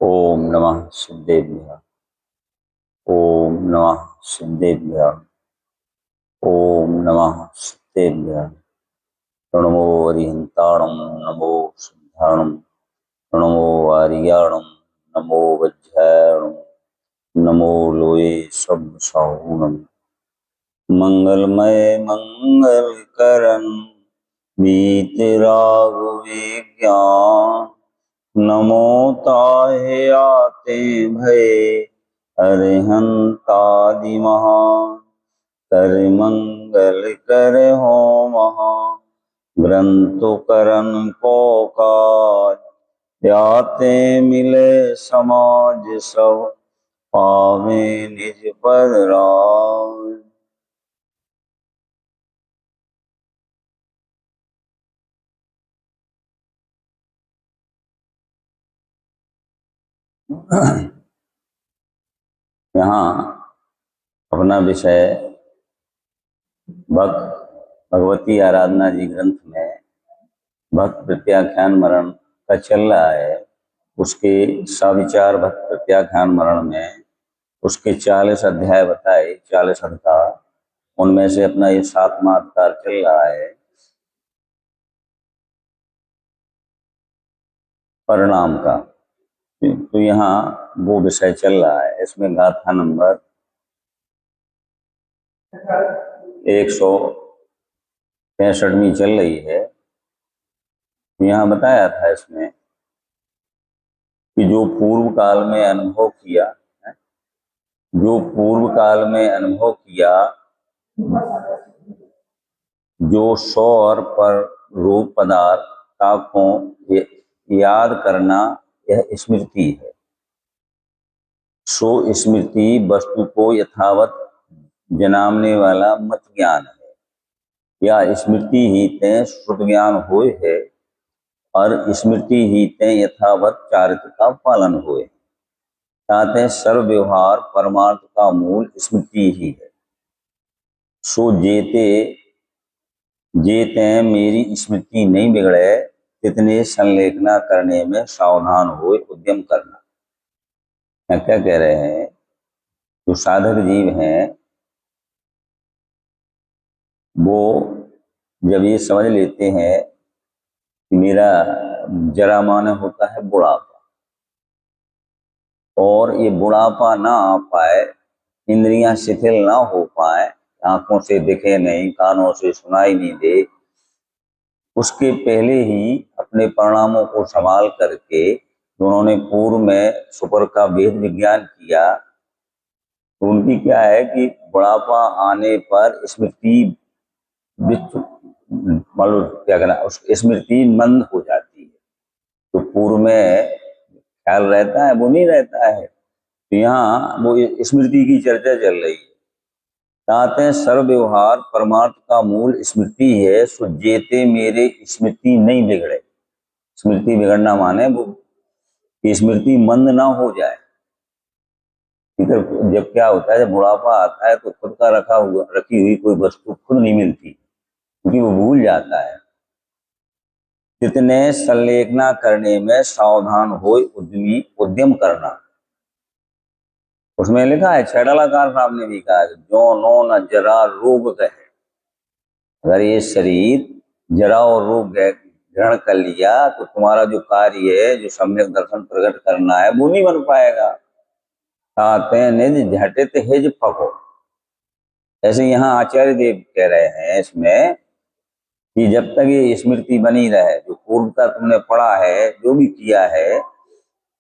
ओम नमः सिद्धेभ्यः। ओम नमः सिद्धेभ्यः। ओम नमः सिद्धेभ्यः। प्रणमो अरिहंताणं नमो सिद्धाणं प्रणमो आर्याणं नमो वज्रायणं नमो लोये सब्बसाहुणं मंगलमय मंगलकरं वीतरागविज्ञान नमो ताहे आते भये अरिहंतादि महान कर मंगल कर हो महा ग्रंथ करन को काज याते मिले समाज सब पावे निज पर राज। यहाँ अपना विषय भक्त भगवती आराधना जी ग्रंथ में भक्त प्रत्याख्यान मरण का चल रहा है। उसके सविचार भक्त प्रत्याख्यान मरण में उसके 40 अध्याय बताए, 40 अधिकार, उनमें से अपना ये 7वां अधिकार चल रहा है परिणाम का। तो यहाँ वो विषय चल रहा है। इसमें गाथा नंबर 165वीं चल रही है। यहाँ बताया था इसमें कि जो पूर्व काल में अनुभव किया, जो पूर्व काल में अनुभव किया, जो सौ और पर रूप पदार्थ को याद करना, यह स्मृति है। सो स्मृति वस्तु को यथावत जनामने वाला मत ज्ञान है, या स्मृति ही ते श्रुत ज्ञान होय है, और स्मृति ही ते यथावत चारित्र का पालन होए। ताते सर्व व्यवहार परमार्थ का मूल स्मृति ही है। सो जेते मेरी स्मृति नहीं बिगड़े, तितने संलेखना करने में सावधान होए उद्यम करना। क्या कह रहे हैं? जो साधक जीव हैं वो जब ये समझ लेते हैं कि मेरा जरा माने होता है बुढ़ापा, और ये बुढ़ापा ना आ पाए, इंद्रियां शिथिल ना हो पाए, आंखों से दिखे नहीं, कानों से सुनाई नहीं दे, उसके पहले ही अपने परिणामों को संभाल करके उन्होंने पूर्व में सुपर का वेद विज्ञान किया। तो उनकी क्या है कि बुढ़ापा आने पर स्मृति मालूम क्या कहना, उस स्मृति मंद हो जाती है। तो पूर्व में ख्याल रहता है, वो नहीं रहता है। तो यहाँ वो स्मृति की चर्चा चल रही है। ताते सर्व व्यवहार परमार्थ का मूल स्मृति है। सो जेते मेरे स्मृति नहीं बिगड़े। स्मृति बिगड़ना माने वो स्मृति मंद ना हो जाए। जब क्या होता है, जब बुढ़ापा आता है तो खुद का रखी हुई कोई वस्तु खुद नहीं मिलती, क्योंकि वो भूल जाता है। जितने संलेखना करने में सावधान हो उद्यम करना। उसमें लिखा है, छेड़लाकार साहब ने भी कहा, जो नो न जरा रोग कहे। अगर ये शरीर जरा और रोग ग्रहण कर लिया तो तुम्हारा जो कार्य है, जो सम्यक दर्शन प्रकट करना है, वो नहीं बन पाएगा। निज झटित हिज फको। ऐसे यहाँ आचार्य देव कह रहे हैं इसमें कि जब तक ये स्मृति बनी रहे, जो पूर्व का तुमने पढ़ा है, जो भी किया है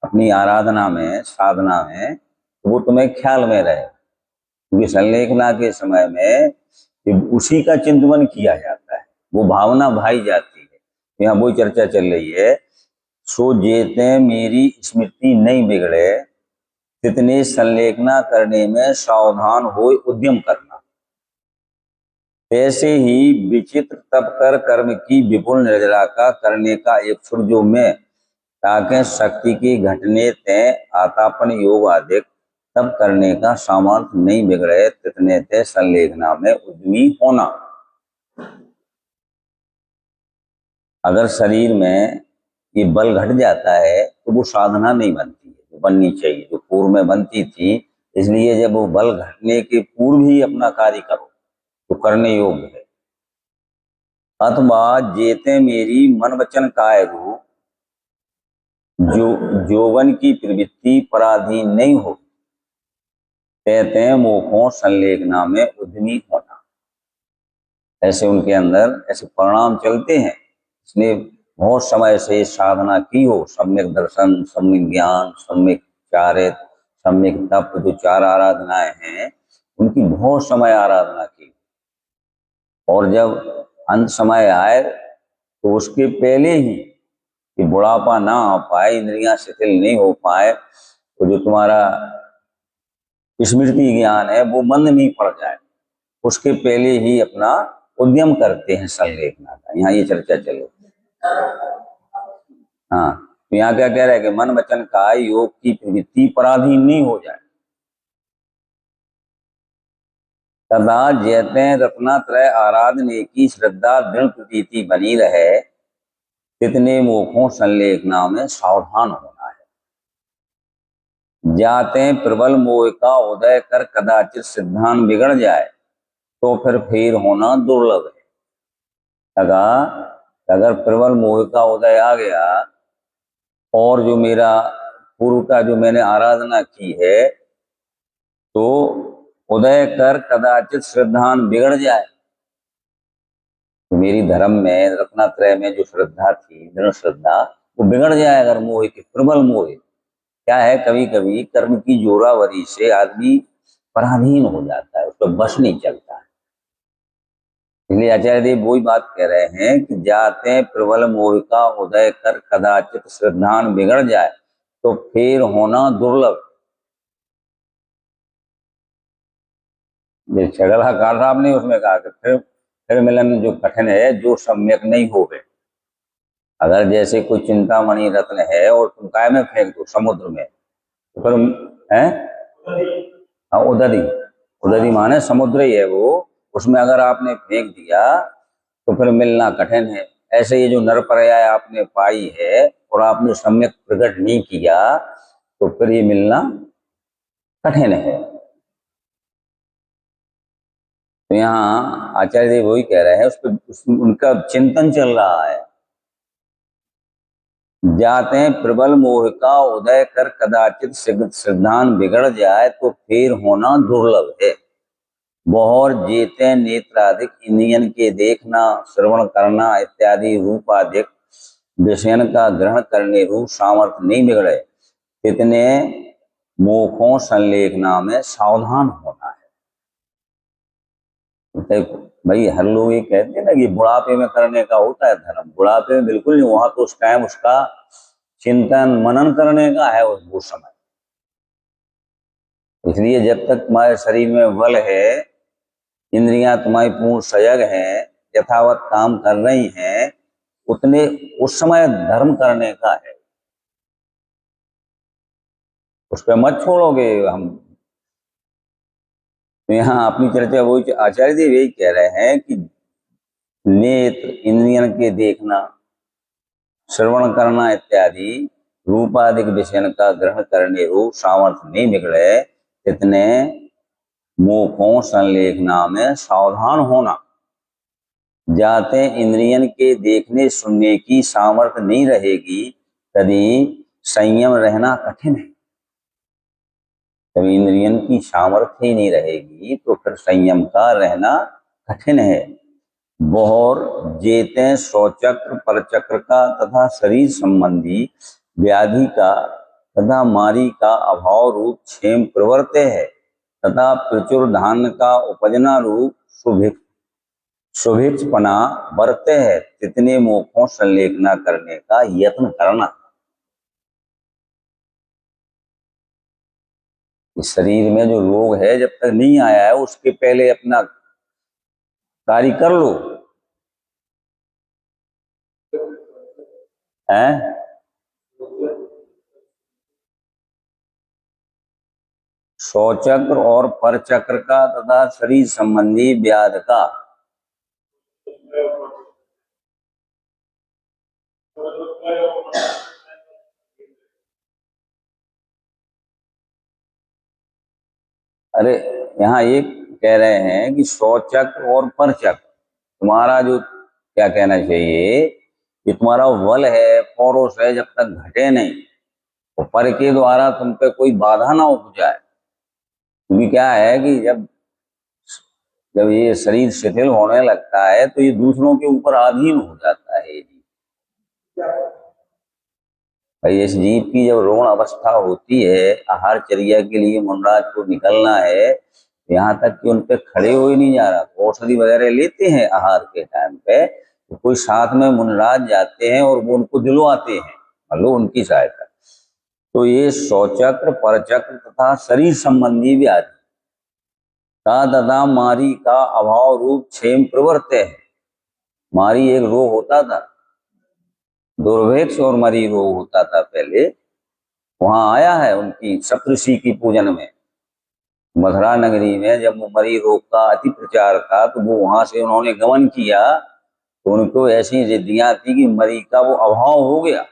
अपनी आराधना में, साधना में, तो वो तुम्हें ख्याल में रहे। क्योंकि संलेखना के समय में उसी का चिंतन किया जाता है, वो भावना भाई जाती है। यहाँ वो चर्चा चल रही है। सो जेते मेरी स्मृति नहीं बिगड़े, तितने संलेखना करने में सावधान हो उद्यम करना। ऐसे ही विचित्र तप कर कर्म की विपुल निर्जरा का करने का एक जो में, ताकि शक्ति की घटने ते आतापन योग आदि तब करने का सामर्थ्य नहीं बिगड़े, तितने ते संलेखना में उद्यमी होना। अगर शरीर में ये बल घट जाता है तो वो साधना नहीं बनती है। बननी चाहिए, जो पूर्व में बनती थी। इसलिए जब वो बल घटने के पूर्व ही अपना कार्य करो तो करने योग्य है। अथवा जेते मेरी मन वचन काय रूप, जो जोवन की प्रवृत्ति पराधीन नहीं हो, कहते हैं मोखों संलेखना में उद्यमी होना। ऐसे उनके अंदर ऐसे परिणाम चलते हैं। इसने बहुत समय से साधना की हो, सम्यक दर्शन, सम्यक ज्ञान, सम्यक चारित, सम्यक तप, जो 4 आराधनाएं हैं उनकी बहुत समय आराधना की, और जब अंत समय आए तो उसके पहले ही कि बुढ़ापा ना आ पाए, इंद्रियां शिथिल नहीं हो पाए, तो जो तुम्हारा स्मृति ज्ञान है वो मंद नहीं पड़ जाए, उसके पहले ही अपना उद्यम करते हैं संलेखना का। यहाँ ये चर्चा चले। हाँ, तो यहाँ क्या कह रहा है कि मन वचन का योग की प्रवृत्ति पराधीन नहीं हो जाए। तथा जैते रत्नात्रय आराधने की श्रद्धा दृढ़ प्रतीति बनी रहे, कितने मोखों संलेखना में सावधान होना है। जाते प्रबल मोह का उदय कर कदाचित सिद्धांत बिगड़ जाए, तो फिर होना दुर्लभ है। अगर प्रबल मोह का उदय आ गया और जो मेरा पूर्व का जो मैंने आराधना की है, तो उदय कर कदाचित श्रद्धान बिगड़ जाए, तो मेरी धर्म में रत्नात्रय में जो श्रद्धा थी, दृढ़ श्रद्धा, वो बिगड़ जाए अगर मोह की प्रबल मोह। क्या है, कभी कभी कर्म की जोरावरी से आदमी पराधीन हो जाता है, उसको बस नहीं चलता है। इसलिए आचार्य देव वही बात कह रहे हैं कि जाते प्रबल मोह का उदय कर कदाचित श्रद्धान बिगड़ जाए, तो फिर होना दुर्लभ। छगला काल साहब ने उसमें कहा कि फिर मिलन जो कठिन है, जो सम्यक नहीं हो गए। अगर जैसे कोई चिंतामणि रत्न है और तुम काय में फेंक दो समुद्र में, तो फिर है। हाँ, उदरी, उदरी माने समुद्र ही है वो, उसमें अगर आपने फेंक दिया तो फिर मिलना कठिन है। ऐसे ये जो नर पर्याय आपने पाई है और आपने सम्यक प्रकट नहीं किया, तो फिर ये मिलना कठिन है। तो यहाँ आचार्य देव वही कह रहे हैं, उनका चिंतन चल रहा है। जाते प्रबल मोह का उदय कर कदाचित सिद्धांत बिगड़ जाए, तो फिर होना दुर्लभ है। बहुत जेते नेत्राधिक इंद्रियन के देखना, श्रवण करना इत्यादि रूपाधिक विषयन का ग्रहण करने रूप सामर्थ्य नहीं बिगड़े, इतने मोखों संलेखना में सावधान होना है। भाई हर लोग ये कहते हैं ना कि बुढ़ापे में करने का होता है धर्म, बुढ़ापे में बिल्कुल नहीं। वहां तो उस टाइम उसका चिंतन मनन करने का है वो समय। इसलिए जब तक तुम्हारे शरीर में बल है, इंद्रियां तुम्हारी पूर्ण सजग हैं, यथावत काम कर रही हैं, उतने उस समय धर्म करने का है। उस पर मत छोड़ोगे हम। तो यहाँ अपनी चर्चा वही आचार्य देव यही कह रहे हैं कि नेत्र इंद्रियन के देखना, श्रवण करना इत्यादि रूपाधिक विषय का ग्रहण करने रूप सामर्थ्य नहीं बिगड़े, इतने मोखों संलेखना में सावधान होना। जाते इंद्रियन के देखने सुनने की सामर्थ्य नहीं रहेगी, तभी संयम रहना कठिन है। जब इंद्रियन की सामर्थ्य ही नहीं रहेगी तो फिर संयम का रहना कठिन है। बहुत जेते स्वचक्र परचक्र का तथा शरीर संबंधी व्याधि का तथा मारी का अभाव रूप क्षेम प्रवर्ते है, तथा प्रचुर धान्य का उपजना रूप सुभिक्षपना बरते है, कितने मोखों संलेखना करने का यत्न करना। इस शरीर में जो रोग है जब तक नहीं आया है, उसके पहले अपना कार्य कर लो। है स्वचक्र और परचक्र का तथा शरीर संबंधी व्याध का अरे यहाँ ये कह रहे हैं कि शौचक और परचक, तुम्हारा जो क्या कहना चाहिए कि तुम्हारा बल है, पौरुष है, जब तक घटे नहीं तो पर के द्वारा तुम पे कोई बाधा ना उपजाए। क्योंकि क्या है कि जब जब ये शरीर शिथिल होने लगता है तो ये दूसरों के ऊपर अधीन हो जाता है। ये भाई इस जीव की जब रोण अवस्था होती है, आहार चर्या के लिए मुनराज को निकलना है, यहाँ तक कि उन पे खड़े हो ही नहीं जा रहा। तो औषधि वगैरह लेते हैं आहार के टाइम पे, तो कोई साथ में मुनराज जाते हैं और वो उनको दिलवाते हैं, मतलब उनकी सहायता। तो ये शौचक्र, परचक्र तथा शरीर संबंधी व्याधि का तथा मारी का अभाव रूप क्षेम प्रवृत्त है। मारी एक रोग होता था, दुर्भिक्ष और मरी रोग होता था पहले। वहां आया है उनकी सप्तऋषि की पूजन में, मथुरा नगरी में जब मरी रोग का अति प्रचार था तो वो वहां से उन्होंने गमन किया। तो उनको ऐसी रिद्धियां थी कि मरी का वो अभाव हो गया,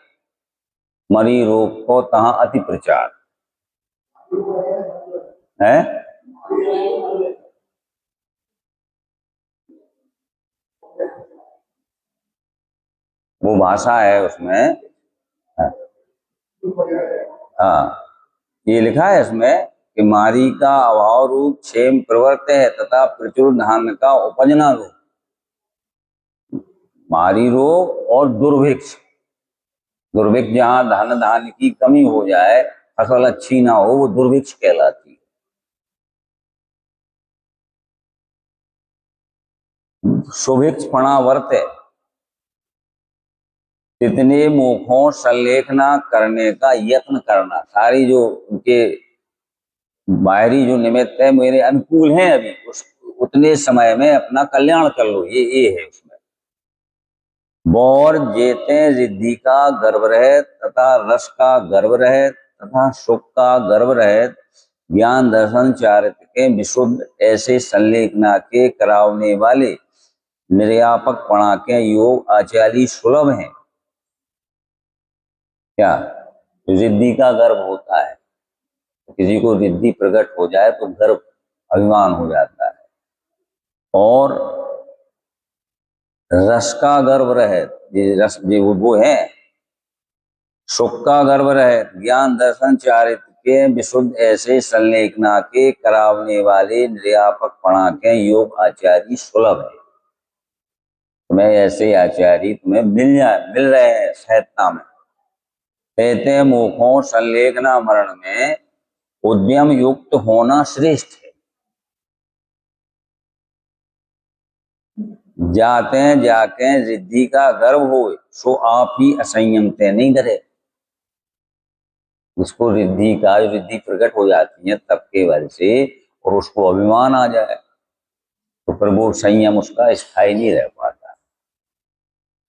मरी रोग को तहां अति प्रचार है। वो भाषा है उसमें। हाँ, ये लिखा है इसमें कि मारी का अभाव रूप क्षेम प्रवर्त है तथा प्रचुर धान का उपजना रूप। मारी रोग और दुर्भिक्ष, दुर्भिक्ष जहां धन धान की कमी हो जाए, फसल अच्छी ना हो, वो दुर्भिक्ष कहलाती है। सुभिक्ष फणावर्त है, कितने मुखों संलेखना करने का यत्न करना। सारी जो उनके बाहरी जो निमित्त है मेरे अनुकूल हैं, अभी उस उतने समय में अपना कल्याण कर लो, ये है उसमें। बौर जेते रिद्धि का गर्भ रहे तथा रस का गर्भ रहे तथा सुख का गर्भ रहे, ज्ञान दर्शन चारित्र के विशुद्ध ऐसे संलेखना के करावने वाले निर्यापक पणा के योग आचार्य सुलभ हैं। क्या रिद्धि का गर्भ होता है, किसी को रिद्धि प्रकट हो जाए तो गर्व अभिमान हो जाता है। और रस का गर्भ रहे, ये रस ये वो है, सुख का गर्भ रहे, ज्ञान दर्शन चारित्र के विशुद्ध ऐसे संलेखना के करावने वाले निर्यापक पणा के योग आचार्य सुलभ है। तुम्हें ऐसे आचार्य तुम्हें मिल रहे हैं सहजता में। कहते मुखों संलेखना मरण में उद्यम युक्त होना श्रेष्ठ है। जाते जाके रिद्धि का गर्भ हो, सो आप ही असंयम ते नहीं करे। उसको रिद्धि का रिद्धि प्रकट हो जाती है तब के वजह से, और उसको अभिमान आ जाए तो फिर वो संयम उसका स्थायी नहीं रह पाता।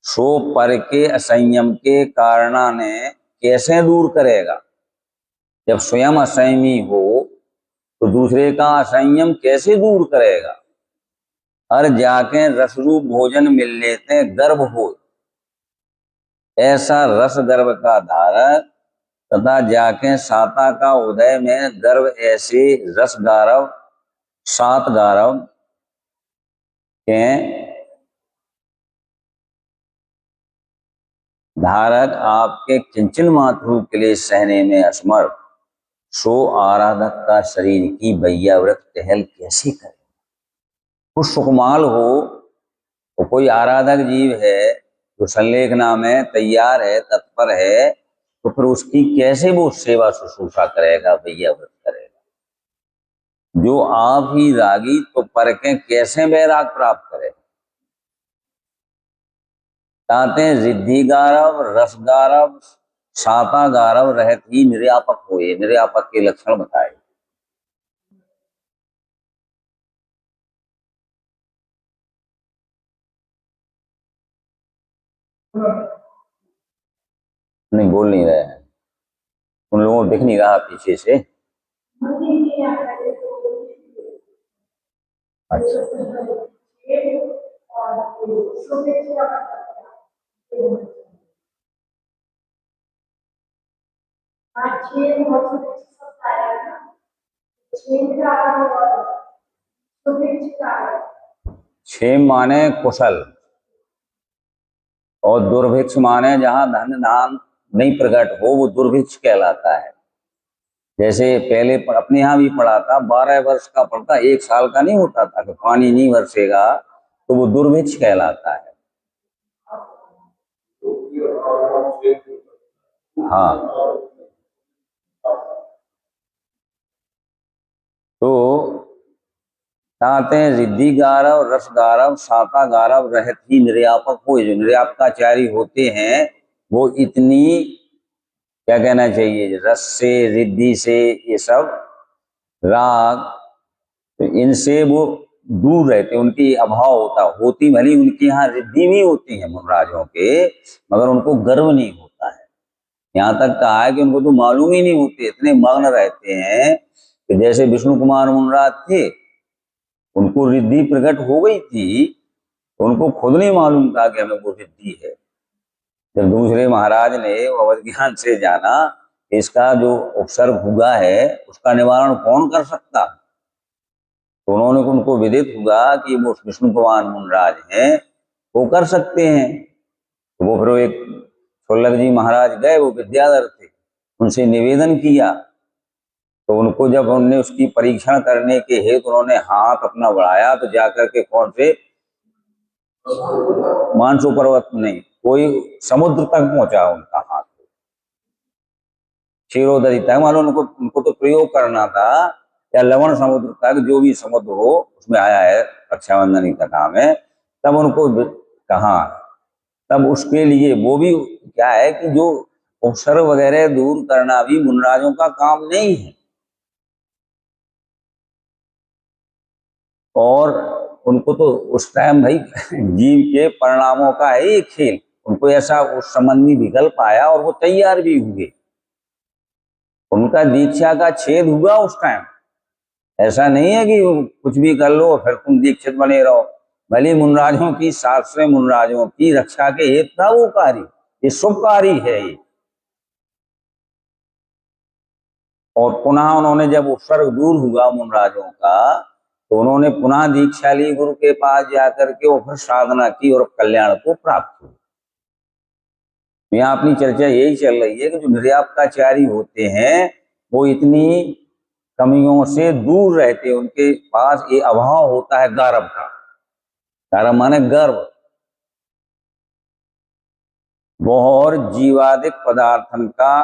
सो पर के असंयम के कारणा ने कैसे दूर करेगा। जब स्वयं असंयमी हो तो दूसरे का असंयम कैसे दूर करेगा। और जाके रसरूप भोजन मिल लेते गर्भ हो, ऐसा रस गर्भ का धारक तथा जाके साता का उदय में गर्भ ऐसे रस गारव सात गारव के धारक आपके किंचन मात्र के लिए सहने में असमर्थ, सो आराधक का शरीर की बैयाव्रत टहल कैसे करे। कुछ सुकमाल हो तो कोई आराधक जीव है जो संलेखना में तैयार है, तत्पर है, तो फिर उसकी कैसे वो सेवा शुश्रूषा करेगा, बैयाव्रत करेगा। जो आप ही रागी तो पर के कैसे वैराग प्राप्त करे। कहते हैं रिद्धि गारव, रस गारव, साता गारव रहत ही निर्यापक हुए। निर्यापक के लक्षण बताए। नहीं बोल नहीं रहे हैं, उन लोगों को दिख नहीं रहा पीछे से। अच्छा, क्षेम माने कुशल और दुर्भिक्ष माने जहां धन धान नहीं प्रकट हो वो दुर्भिक्ष कहलाता है। जैसे पहले अपने यहाँ भी पढ़ा था 12 वर्ष का पढ़ता, 1 साल का नहीं होता था कि पानी नहीं बरसेगा तो वो दुर्भिक्ष कहलाता है। हाँ, तो कहते हैं रिद्धि गारव रस गारव साता गारव रहत ही निर्यापक हो। जो निर्यापकाचारी होते हैं वो इतनी क्या कहना चाहिए, रस से रिद्धि से ये सब राग, तो इनसे वो दूर रहते, उनकी अभाव होती भली उनके यहाँ रिद्धि भी होती है मुनराजों के, मगर उनको गर्व नहीं होता है। यहाँ तक कहा है कि उनको तो मालूम ही नहीं होते, इतने मग्न रहते हैं कि जैसे विष्णु कुमार मुनराज थे, उनको रिद्धि प्रकट हो गई थी तो उनको खुद नहीं मालूम था कि हमें वो रिद्धि है। जब दूसरे महाराज ने अवध ज्ञान से जाना इसका जो उपसर्ग हुआ है उसका निवारण कौन कर सकता, तो उन्होंने उनको विदित हुआ कि वो विष्णु कुमार मुनराज हैं, वो कर सकते हैं। तो वो फिर एक छोलक जी महाराज गए, वो विद्याधर थे, उनसे निवेदन किया। तो उनको जब उनने उसकी परीक्षण करने के हेतु उन्होंने हाथ अपना बढ़ाया तो जाकर के कौन से मानसो पर्वत नहीं, कोई समुद्र तक पहुंचा उनका हाथ, क्षीरोदरी तक। मालूम उनको तो प्रयोग करना था या लवण समुद्र तक, जो भी समुद्र हो उसमें आया है रक्षाबंधन की कथा में, तब उनको कहा। तब उसके लिए वो भी क्या है कि जो उपसर्ग वगैरह दूर करना भी मुनराजों का काम नहीं है। और उनको तो उस टाइम भाई जीव के परिणामों का है ये खेल, उनको ऐसा उस संबंधी विकल्प आया और वो तैयार भी हुए। उनका दीक्षा का छेद हुआ उस टाइम। ऐसा नहीं है कि कुछ भी कर लो फिर तुम दीक्षित बने रहो। भले मुनराजों की 700 मुनराजों की रक्षा के हेतु था वो कार्य, ये शुभ कार्य है ये। और पुनः उन्होंने जब उपसर्ग दूर हुआ मुनराजों का तो उन्होंने पुनः दीक्षा ली गुरु के पास जाकर के और फिर साधना की और कल्याण को प्राप्त हुआ। यहाँ अपनी चर्चा यही चल रही है कि जो निर्यापकाचारी होते हैं वो इतनी कमियों से दूर रहते, उनके पास ये अभाव होता है गर्व का। गर्व माने गर्व। और जीवादिक पदार्थन का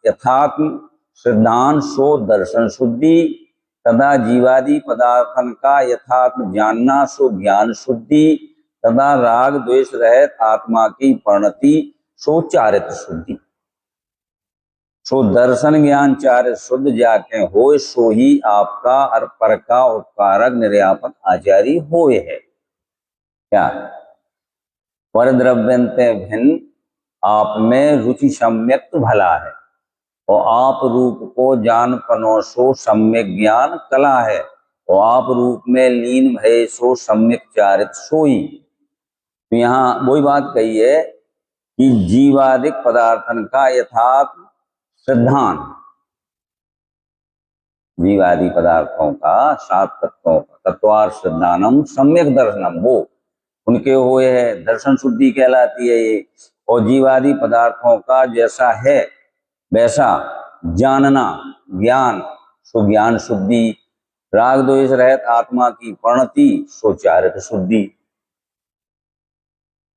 यथात्म सिद्धांत सो दर्शन शुद्धि, तथा जीवादि पदार्थन का यथात्म जानना सो ज्ञान शुद्धि, तथा राग द्वेष रहित आत्मा की परिणति सो चारित्र शुद्धि। सो दर्शन ज्ञान चारित्र शुद्ध जाके हो, सो ही आपका और पर का उपकारक निर्यापक आचार्य होए है। क्या पर द्रव्यंते भिन्न आप में रुचि सम्यक भला है, और आप रूप को जान पनो सो सम्यक ज्ञान कला है, और आप रूप में लीन भय सो सम्यक चारित सोई। तो यहाँ वही बात कही है कि जीवादिक पदार्थन का यथार्थ सिद्धांत, जीवादि पदार्थों का 7 तत्वों का तत्वार सिद्धानम सम्यक दर्शनम, वो उनके हुए है दर्शन शुद्धि कहलाती है ये। और जीवादि पदार्थों का जैसा है वैसा जानना ज्ञान सो ज्ञान शुद्धि, राग द्वेष रहित आत्मा की परिणति सो चारित्र शुद्धि।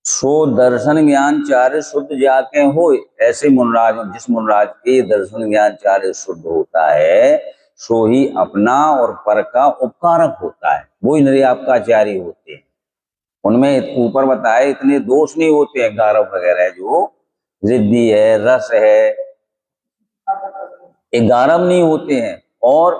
सो दर्शन ज्ञान चारित्र शुद्ध जाके हो, ऐसे मुनराज जिस मुनराज के दर्शन ज्ञान चारित्र शुद्ध होता है सो ही अपना और पर का उपकारक होता है, वो ही निर्यापकाचारी होते हैं। उनमें ऊपर बताए इतने दोष नहीं होते हैं, गारव वगैरह जो रिद्धि है रस है ये गारव नहीं होते हैं। और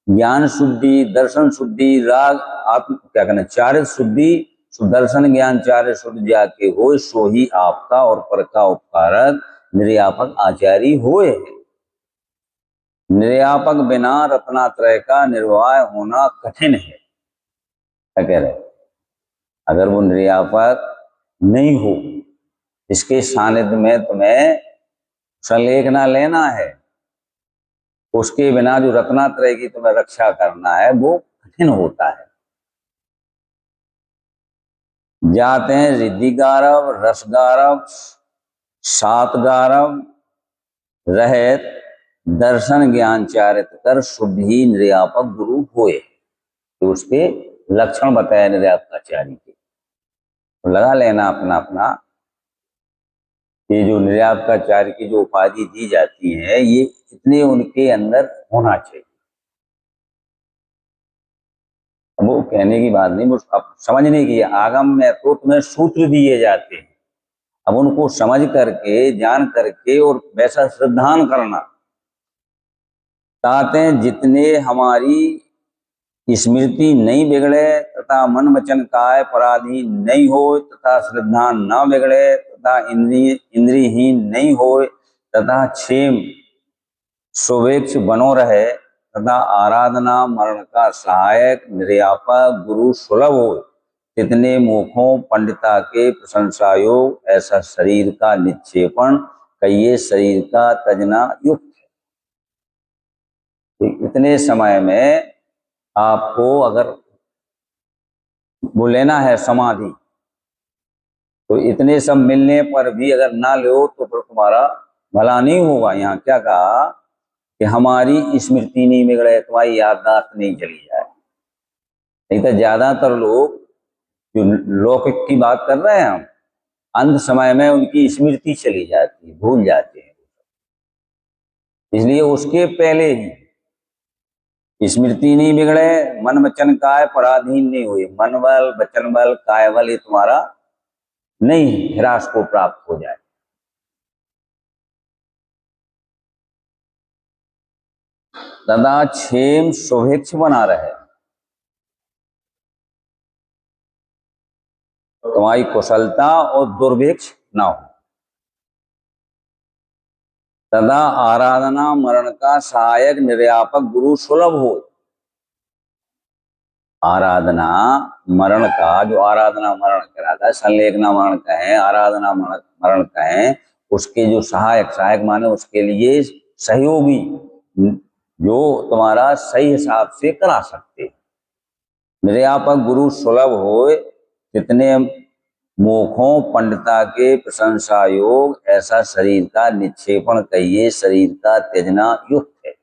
ज्ञान शुद्धि दर्शन शुद्धि राग आत्म क्या कहना चारित्र शुद्धि, दर्शन ज्ञान चारित्र शुद्ध जाके हो, सो ही आपका और पर का उपकारक निर्यापक आचार्य होए है। निर्यापक बिना रत्नात्रय का निर्वाह होना कठिन है। क्या कह रहे, अगर वो निर्यापक नहीं हो, इसके सानिध्य में तुम्हें संलेखना लेना है उसके बिना जो रत्नात्रय की तुम्हें रक्षा करना है वो कठिन होता है। जाते हैं रिद्धि गारव, रस गारव, सात गारव रहत, दर्शन ज्ञान चारित कर, शुद्धि निर्यापक गुरु होए। तो उसके लक्षण बताए निर्यापकाचार्य के, तो लगा लेना अपना अपना। ये जो निर्यापकाचार्य की जो उपाधि दी जाती है ये इतने उनके अंदर होना चाहिए। वो कहने की बात नहीं, वो अब समझने की। आगम में तो तुम्हें सूत्र दिए जाते हैं, अब उनको समझ करके जान करके और वैसा श्रद्धान करना। ताते जितने हमारी स्मृति नहीं बिगड़े तथा मन वचन काय पराधी नहीं हो, तथा श्रद्धा न बिगड़े तथा इंद्रियहीन नहीं हो, तथा क्षेम शुभेच्छ बनो रहे, तथा आराधना मरण का सहायक निर्यापक गुरु सुलभ हो, तितने मुखों पंडिता के प्रशंसा योग, ऐसा शरीर का निक्षेपण कहिए शरीर का तजना युक्त है। इतने समय में आपको अगर वो लेना है समाधि, तो इतने सब मिलने पर भी अगर ना लो तो फिर तुम्हारा भला नहीं होगा। यहाँ क्या कहा कि हमारी स्मृति नहीं बिगड़े, तुम्हारी याददाश्त नहीं चली जाए। नहीं तो ज्यादातर लोग जो लौकिक की बात कर रहे हैं हम, अंत समय में उनकी स्मृति चली जाती है, भूल जाते हैं। इसलिए उसके पहले ही स्मृति नहीं बिगड़े, मन वचन काय पराधीन नहीं हुए, मन बल वचन बल काय बल ये तुम्हारा नहीं ह्रास को प्राप्त हो जाए। तथा क्षेम शुभेच्छ बना रहे, तुम्हारी कुशलता और दुर्भिक्ष ना हो। तथा आराधना मरण का सहायक निर्यापक गुरु सुलभ हो, आराधना मरण का जो आराधना मरण कराता है, संलेखना मरण कहें, आराधना मरण कहें, उसके जो सहायक, सहायक माने उसके लिए सहयोगी, जो तुम्हारा सही हिसाब से करा सकते। निर्यापक गुरु सुलभ होए, कितने मुखों पंडिता के प्रशंसा योग, ऐसा शरीर का निक्षेपण कहिए शरीर का त्यजना युक्त है।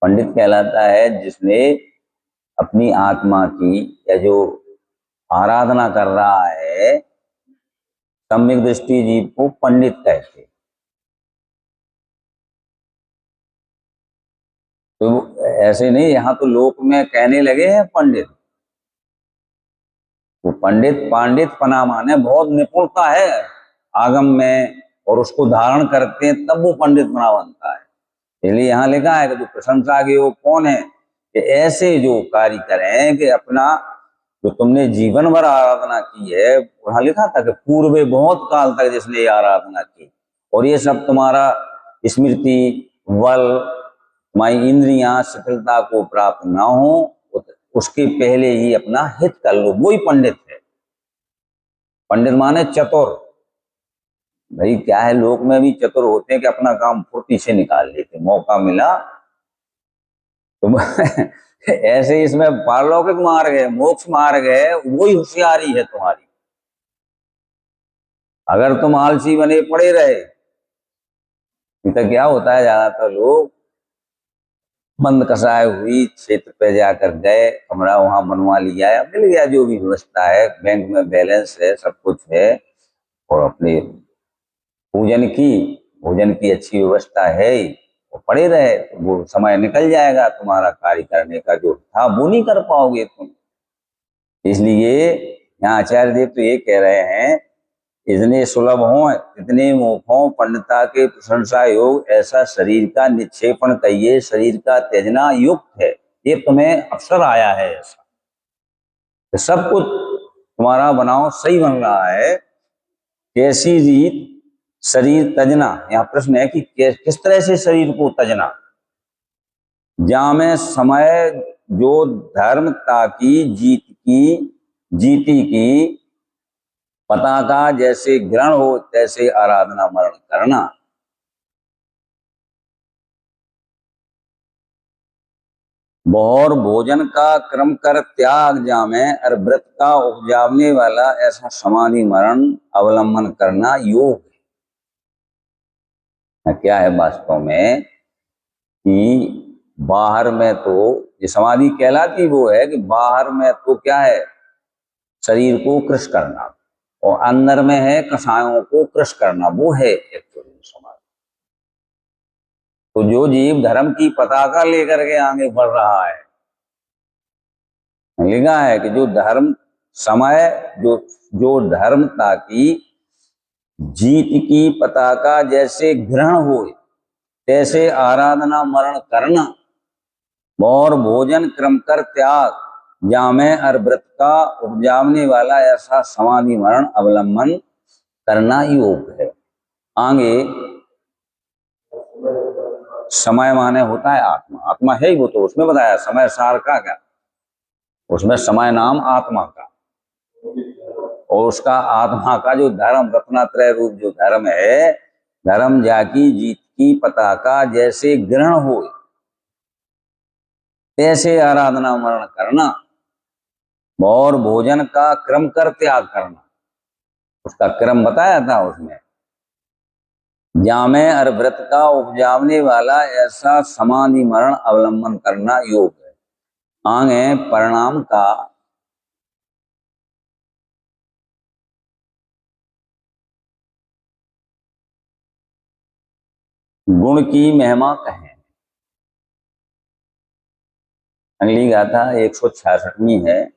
पंडित कहलाता है जिसने अपनी आत्मा की या जो आराधना कर रहा है, सम्यक दृष्टि जीव को पंडित कहते। तो ऐसे नहीं, यहाँ तो लोक में कहने लगे हैं पंडित। वो पंडित पांडित पना माने बहुत निपुणता है आगम में, और उसको धारण करते हैं तब वो पंडित पना बनता है। इसलिए यहाँ लिखा है कि जो प्रशंसा के वो कौन है, कि ऐसे जो कार्य करें कि अपना जो तुमने जीवन भर आराधना की है, वहां लिखा था कि पूर्व बहुत काल तक जिसने ये आराधना की, और ये सब तुम्हारा स्मृति बल तुम्हारी इंद्रियां सफलता को प्राप्त ना हो, उसके पहले ही अपना हित कर लो, वही पंडित है। पंडित माने चतुर। भाई क्या है, लोक में भी चतुर होते हैं कि अपना काम फुर्ती से निकाल लेते, मौका मिला तो ऐसे इसमें पारलौकिक मार्ग है, मोक्ष मार्ग है, वही होशियारी है तुम्हारी। अगर तुम आलसी बने पड़े रहे तो क्या होता है, ज्यादातर लोग बंद कसाय हुई क्षेत्र पे जाकर गए, कमरा वहां बनवा लिया है, मिल गया जो भी व्यवस्था है, बैंक में बैलेंस है, सब कुछ है, और अपने भोजन की अच्छी व्यवस्था है, वो पड़े रहे, तो वो समय निकल जाएगा, तुम्हारा कार्य करने का जो था वो नहीं कर पाओगे तुम। इसलिए यहाँ आचार्य देव तो ये कह रहे हैं, इतने सुलभ हो इतने मुखों पंडिता के प्रशंसा योग, ऐसा शरीर का निक्षेपण कहिए शरीर का त्यजना युक्त है। ये तुम्हें अवसर आया है, ऐसा तो सब कुछ तुम्हारा बनाओ सही बन रहा है। कैसी रीत शरीर तजना, यहाँ प्रश्न है कि किस तरह से शरीर को तजना। जहां में समय जो धर्मता की जीती की पताका जैसे ग्रहण हो, तैसे आराधना मरण करना। और भोजन का क्रम कर त्याग जामे और व्रत का उपजावने वाला ऐसा समाधि मरण अवलंबन करना योग है। क्या है वास्तव में कि बाहर में तो ये समाधि कहलाती वो है कि बाहर में तो क्या है, शरीर को कृश करना, और अंदर में है कषायों को कृश करना, वो है एक्चुअली समाधि। तो जो जीव धर्म की पताका लेकर के आगे बढ़ रहा है, लिखा है कि जो धर्म समय जो जो धर्मता की जीत की पताका जैसे ग्रहण हो, तैसे आराधना मरण करना और भोजन क्रम कर त्याग जामे और व्रत का उपजावने वाला ऐसा समाधि मरण अवलंबन करना योग है। आगे समय माने होता है आत्मा, आत्मा है ही वो, तो उसमें बताया समय सार का क्या, उसमें समय नाम आत्मा का, और उसका आत्मा का जो धर्म रत्नात्रय रूप जो धर्म है, धर्म जाकी जीत की पताका जैसे ग्रहण हो तैसे आराधना मरण करना और भोजन का क्रम कर त्याग करना, उसका क्रम बताया था उसमें, जामे और व्रत का उपजावने वाला ऐसा समाधि मरण अवलंबन करना योग है। आगे परिणाम का गुण की महिमा कहें। अगली गाथा 166वीं है।